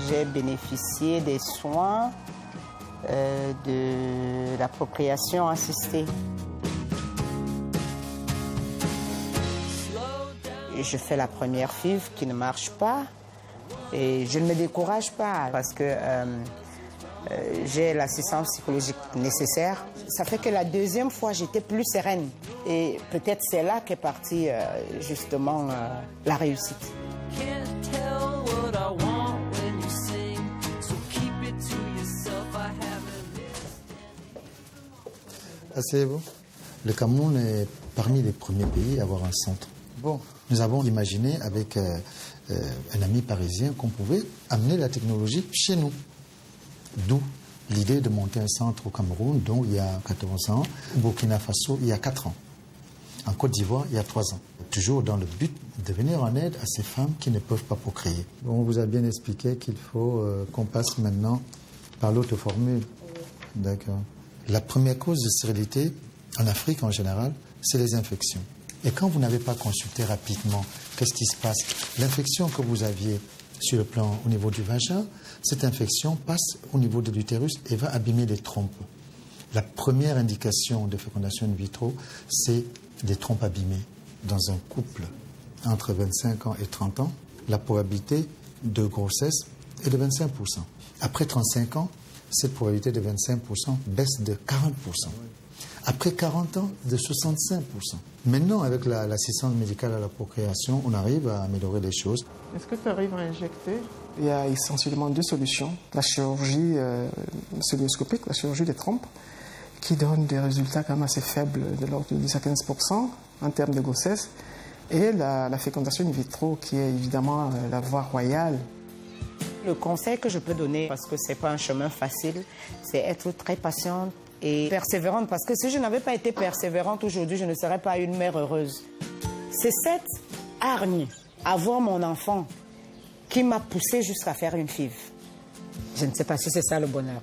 J'ai bénéficié des soins de l'appropriation assistée. Je fais la première FIV qui ne marche pas et je ne me décourage pas parce que j'ai l'assistance psychologique nécessaire. Ça fait que la deuxième fois, j'étais plus sereine. Et peut-être c'est là qu'est partie justement la réussite. Asseyez-vous. Le Cameroun est parmi les premiers pays à avoir un centre. Bon, nous avons imaginé avec un ami parisien qu'on pouvait amener la technologie chez nous. D'où l'idée de monter un centre au Cameroun, dont il y a 14 ans, au Burkina Faso, il y a 4 ans. En Côte d'Ivoire, il y a 3 ans. Toujours dans le but de venir en aide à ces femmes qui ne peuvent pas procréer. On vous a bien expliqué qu'il faut qu'on passe maintenant par l'autre formule. D'accord. La première cause de stérilité, en Afrique en général, c'est les infections. Et quand vous n'avez pas consulté rapidement, qu'est-ce qui se passe? L'infection que vous aviez sur le plan au niveau du vagin, cette infection passe au niveau de l'utérus et va abîmer les trompes. La première indication de fécondation in vitro, c'est des trompes abîmées. Dans un couple entre 25 ans et 30 ans, la probabilité de grossesse est de 25%. Après 35 ans, cette probabilité de 25% baisse de 40%. Après 40 ans, de 65%. Maintenant, avec l'assistance médicale à la procréation, on arrive à améliorer les choses. Est-ce que tu arrives à injecter? Il y a essentiellement 2 solutions. La chirurgie cœlioscopique, la chirurgie des trompes, qui donne des résultats quand même assez faibles, de l'ordre de 10 à 15% en termes de grossesse, et la fécondation in vitro, qui est évidemment la voie royale. Le conseil que je peux donner, parce que ce n'est pas un chemin facile, c'est être très patiente et persévérante. Parce que si je n'avais pas été persévérante aujourd'hui, je ne serais pas une mère heureuse. C'est cette hargne à voir mon enfant qui m'a poussée jusqu'à faire une FIV. Je ne sais pas si c'est ça le bonheur.